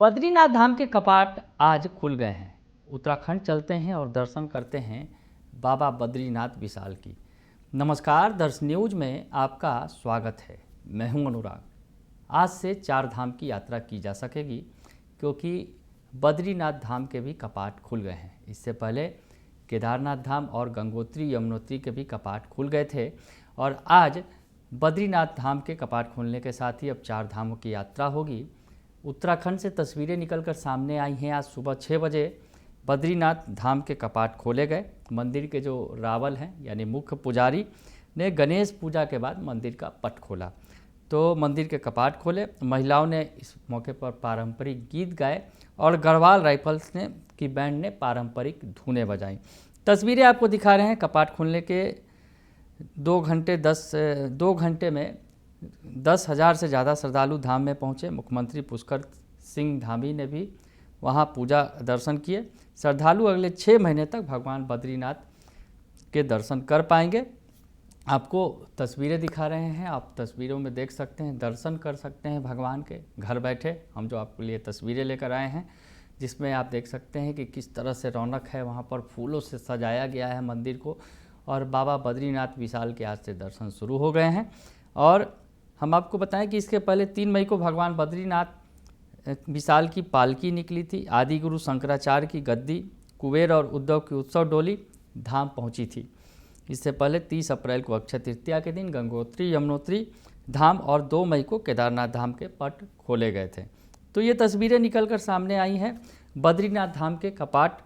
बद्रीनाथ धाम के कपाट आज खुल गए हैं। उत्तराखंड चलते हैं और दर्शन करते हैं बाबा बद्रीनाथ विशाल की। नमस्कार, दर्श न्यूज में आपका स्वागत है। मैं हूं अनुराग। आज से 4 धाम की यात्रा की जा सकेगी क्योंकि बद्रीनाथ धाम के भी कपाट खुल गए हैं। इससे पहले केदारनाथ धाम और गंगोत्री यमुनोत्री के भी कपाट खुल गए थे और आज बद्रीनाथ धाम के कपाट खुलने के साथ ही अब 4 धामों की यात्रा होगी। उत्तराखंड से तस्वीरें निकलकर सामने आई हैं। आज सुबह 6 बजे बद्रीनाथ धाम के कपाट खोले गए। मंदिर के जो रावल हैं यानी मुख्य पुजारी ने गणेश पूजा के बाद मंदिर का पट खोला तो मंदिर के कपाट खोले। महिलाओं ने इस मौके पर पारंपरिक गीत गाए और गढ़वाल राइफल्स ने की बैंड ने पारंपरिक धुनें बजाईं। तस्वीरें आपको दिखा रहे हैं। कपाट खुलने के 2 घंटे में 10,000 से ज़्यादा श्रद्धालु धाम में पहुँचे। मुख्यमंत्री पुष्कर सिंह धामी ने भी वहाँ पूजा दर्शन किए। श्रद्धालु अगले 6 महीने तक भगवान बद्रीनाथ के दर्शन कर पाएंगे। आपको तस्वीरें दिखा रहे हैं, आप तस्वीरों में देख सकते हैं, दर्शन कर सकते हैं भगवान के घर बैठे। हम जो आपके लिए तस्वीरें लेकर आए हैं जिसमें आप देख सकते हैं कि किस तरह से रौनक है। वहाँ पर फूलों से सजाया गया है मंदिर को और बाबा बद्रीनाथ विशाल के आज से दर्शन शुरू हो गए हैं। और हम आपको बताएं कि इसके पहले 3 मई को भगवान बद्रीनाथ विशाल की पालकी निकली थी। आदि गुरु शंकराचार्य की गद्दी, कुबेर और उद्धव की उत्सव डोली धाम पहुंची थी। इससे पहले 30 अप्रैल को अक्षय तृतीया के दिन गंगोत्री यमुनोत्री धाम और 2 मई को केदारनाथ धाम के पट खोले गए थे। तो ये तस्वीरें निकलकर सामने आई हैं। बद्रीनाथ धाम के कपाट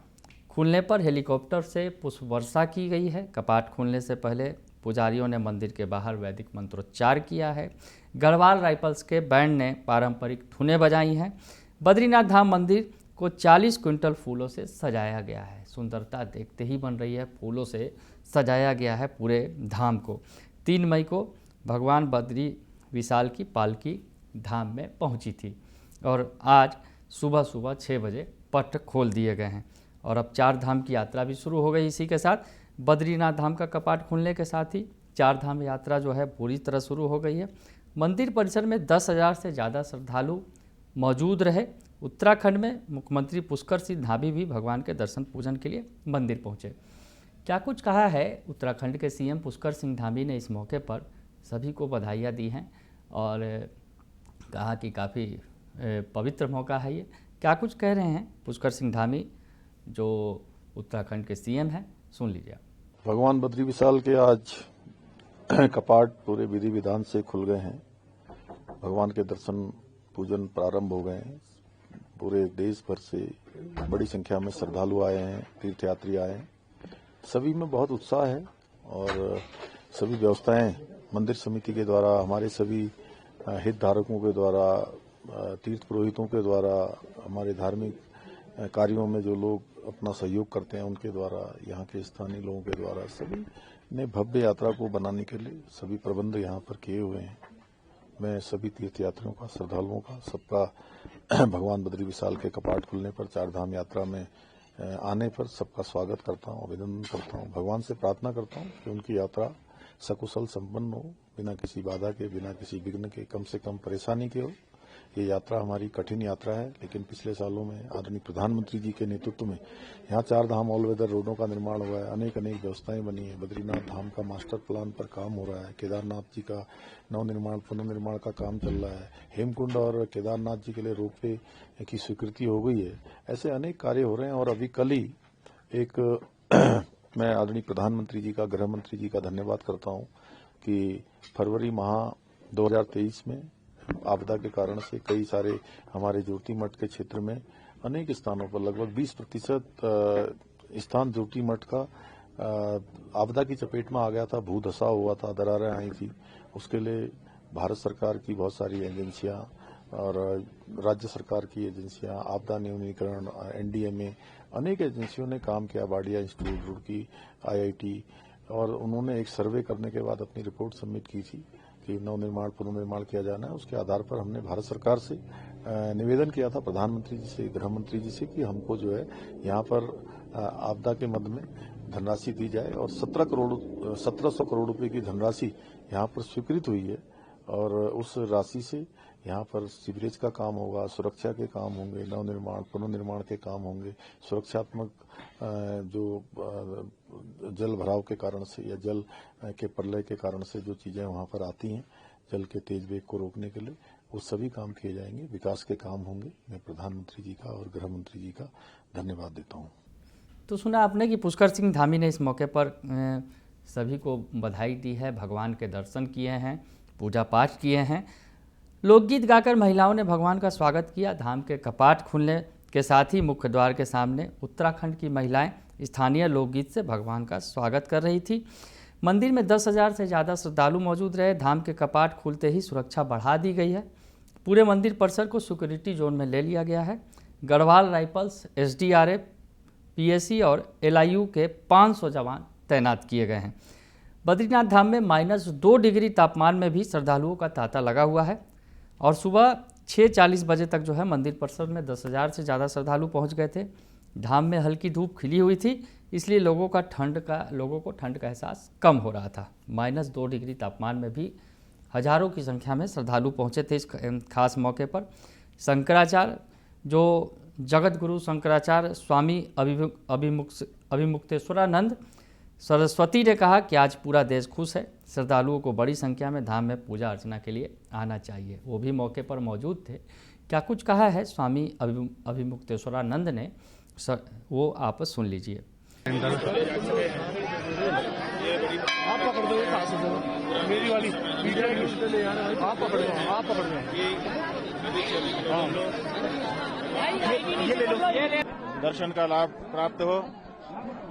खुलने पर हेलीकॉप्टर से पुष्प वर्षा की गई है। कपाट खुलने से पहले पुजारियों ने मंदिर के बाहर वैदिक मंत्रोच्चार किया है। गढ़वाल राइफल्स के बैंड ने पारंपरिक धुनें बजाई हैं। बद्रीनाथ धाम मंदिर को 40 क्विंटल फूलों से सजाया गया है। सुंदरता देखते ही बन रही है। फूलों से सजाया गया है पूरे धाम को। 3 मई को भगवान बद्री विशाल की पालकी धाम में पहुंची थी और आज सुबह 6 बजे पट खोल दिए गए हैं और अब 4 धाम की यात्रा भी शुरू हो गई। इसी के साथ बद्रीनाथ धाम का कपाट खुलने के साथ ही 4 धाम यात्रा जो है पूरी तरह शुरू हो गई है। मंदिर परिसर में 10,000 से ज़्यादा श्रद्धालु मौजूद रहे। उत्तराखंड में मुख्यमंत्री पुष्कर सिंह धामी भी भगवान के दर्शन पूजन के लिए मंदिर पहुंचे। क्या कुछ कहा है उत्तराखंड के सीएम पुष्कर सिंह धामी ने इस मौके पर सभी को बधाइयाँ दी हैं और कहा कि काफ़ी पवित्र मौका है ये। क्या कुछ कह रहे हैं पुष्कर सिंह धामी जो उत्तराखंड के सीएम हैं, सुन लीजिए। भगवान बद्री विशाल के आज कपाट पूरे विधि विधान से खुल गए हैं। भगवान के दर्शन पूजन प्रारंभ हो गए हैं। पूरे देश भर से बड़ी संख्या में श्रद्धालु आए हैं, तीर्थयात्री आए हैं। सभी में बहुत उत्साह है और सभी व्यवस्थाएं मंदिर समिति के द्वारा, हमारे सभी हितधारकों के द्वारा, तीर्थ पुरोहितों के द्वारा, हमारे धार्मिक कार्यों में जो लोग अपना सहयोग करते हैं उनके द्वारा, यहाँ के स्थानीय लोगों के द्वारा सभी ने भव्य यात्रा को बनाने के लिए सभी प्रबंध यहाँ पर किए हुए हैं। मैं सभी तीर्थयात्रियों का, श्रद्धालुओं का, सबका भगवान बद्री विशाल के कपाट खुलने पर 4 धाम यात्रा में आने पर सबका स्वागत करता हूँ, अभिनंदन करता हूँ। भगवान से प्रार्थना करता हूँ कि उनकी यात्रा सकुशल संपन्न हो, बिना किसी बाधा के, बिना किसी विघ्न के, कम से कम परेशानी के हो। ये यात्रा हमारी कठिन यात्रा है, लेकिन पिछले सालों में आदरणीय प्रधानमंत्री जी के नेतृत्व में यहाँ 4 धाम ऑल वेदर रोडों का निर्माण हुआ है। अनेक व्यवस्थाएं बनी है। बद्रीनाथ धाम का मास्टर प्लान पर काम हो रहा है। केदारनाथ जी का नवनिर्माण, पुनर्निर्माण का काम चल रहा है। हेमकुंड और केदारनाथ जी के लिए रोपवे की स्वीकृति हो गई है। ऐसे अनेक कार्य हो रहे हैं और अभी कल ही एक मैं आदरणीय प्रधानमंत्री जी का, गृह मंत्री जी का धन्यवाद करता हूँ कि फरवरी माह 2023 में आपदा के कारण से कई सारे हमारे ज्योति मठ के क्षेत्र में अनेक स्थानों पर लगभग 20% स्थान ज्योति मठ का आपदा की चपेट में आ गया था, भू धसाव हुआ था, दरारें आई थी। उसके लिए भारत सरकार की बहुत सारी एजेंसियां और राज्य सरकार की एजेंसियां, आपदा न्यूनीकरण, एनडीएमए, अनेक एजेंसियों ने काम किया। बाडिया इंस्टीट्यूट, रुड़की, IIT, और उन्होंने एक सर्वे करने के बाद अपनी रिपोर्ट सबमिट की थी कि नवनिर्माण, पुनर्निर्माण किया जाना है। उसके आधार पर हमने भारत सरकार से निवेदन किया था, प्रधानमंत्री जी से, गृह मंत्री जी से, कि हमको जो है यहाँ पर आपदा के मद में धनराशि दी जाए और 1700 करोड़ रुपए की धनराशि यहाँ पर स्वीकृत हुई है और उस राशि से यहाँ पर सीवरेज का काम होगा, सुरक्षा के काम होंगे, नवनिर्माण पुनर्निर्माण के काम होंगे, सुरक्षात्मक जो जल भराव के कारण से या जल के प्रलय के कारण से जो चीज़ें वहाँ पर आती हैं जल के तेज वेग को रोकने के लिए, वो सभी काम किए जाएंगे, विकास के काम होंगे। मैं प्रधानमंत्री जी का और गृह मंत्री जी का धन्यवाद देता हूँ। तो सुना आपने कि पुष्कर सिंह धामी ने इस मौके पर सभी को बधाई दी है, भगवान के दर्शन किए हैं, पूजा पाठ किए हैं। लोकगीत गाकर महिलाओं ने भगवान का स्वागत किया। धाम के कपाट खुलने के साथ ही मुख्य द्वार के सामने उत्तराखंड की महिलाएं स्थानीय लोकगीत से भगवान का स्वागत कर रही थी। मंदिर में 10,000 से ज़्यादा श्रद्धालु मौजूद रहे। धाम के कपाट खुलते ही सुरक्षा बढ़ा दी गई है। पूरे मंदिर परिसर को सिक्योरिटी जोन में ले लिया गया है। गढ़वाल राइफल्स, SDRF, PSC और LIU के 500 जवान तैनात किए गए हैं। बद्रीनाथ धाम में -2 डिग्री तापमान में भी श्रद्धालुओं का तांता लगा हुआ है और सुबह 6:40 बजे तक जो है मंदिर परिसर में 10,000 से ज़्यादा श्रद्धालु पहुंच गए थे। धाम में हल्की धूप खिली हुई थी, इसलिए लोगों को ठंड का एहसास कम हो रहा था। -2 डिग्री तापमान में भी हजारों की संख्या में श्रद्धालु पहुंचे थे इस खास मौके पर। शंकराचार्य जो जगत गुरु शंकराचार्य स्वामी अभिमुक्तेश्वरानंद सरस्वती ने कहा कि आज पूरा देश खुश है। श्रद्धालुओं को बड़ी संख्या में धाम में पूजा अर्चना के लिए आना चाहिए। वो भी मौके पर मौजूद थे। क्या कुछ कहा है स्वामी अभिमुक्तेश्वरानंद ने, वो आप सुन लीजिए। आप पकड़ दो, मेरी वाली आप पकड़ दो, आप पकड़ दो। ये ले लो। दर्शन का लाभ प्राप्त हो।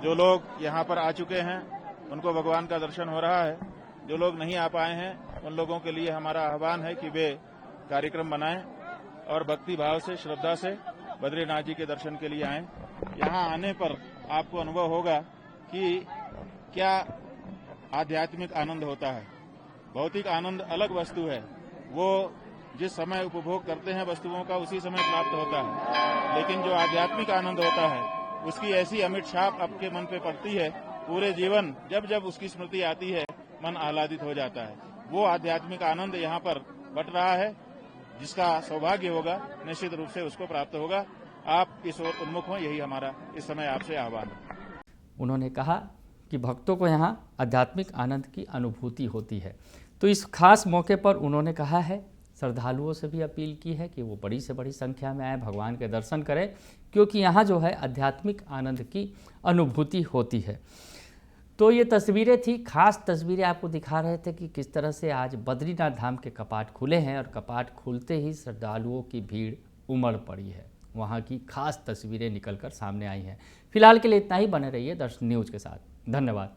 जो लोग यहाँ पर आ चुके हैं उनको भगवान का दर्शन हो रहा है। जो लोग नहीं आ पाए हैं उन लोगों के लिए हमारा आह्वान है कि वे कार्यक्रम बनाएं और भक्ति भाव से, श्रद्धा से बद्रीनाथ जी के दर्शन के लिए आएं। यहाँ आने पर आपको अनुभव होगा कि क्या आध्यात्मिक आनंद होता है। भौतिक आनंद अलग वस्तु है, वो जिस समय उपभोग करते हैं वस्तुओं का उसी समय प्राप्त होता है, लेकिन जो आध्यात्मिक आनंद होता है उसकी ऐसी अमिट छाप आपके मन पे पड़ती है, पूरे जीवन जब जब उसकी स्मृति आती है मन आह्लादित हो जाता है। वो आध्यात्मिक आनंद यहाँ पर बट रहा है। जिसका सौभाग्य होगा निश्चित रूप से उसको प्राप्त होगा। आप इस ओर उन्मुख हो, यही हमारा इस समय आपसे आह्वान है। उन्होंने कहा कि भक्तों को यहाँ आध्यात्मिक आनंद की अनुभूति होती है। तो इस खास मौके पर उन्होंने कहा है, श्रद्धालुओं से भी अपील की है कि वो बड़ी से बड़ी संख्या में आए, भगवान के दर्शन करें, क्योंकि यहाँ जो है आध्यात्मिक आनंद की अनुभूति होती है। तो ये तस्वीरें थी, खास तस्वीरें आपको दिखा रहे थे कि किस तरह से आज बद्रीनाथ धाम के कपाट खुले हैं और कपाट खुलते ही श्रद्धालुओं की भीड़ उमड़ पड़ी है। वहाँ की खास तस्वीरें निकलकर सामने आई हैं। फिलहाल के लिए इतना ही। बने रहिए दर्शन न्यूज़ के साथ। धन्यवाद।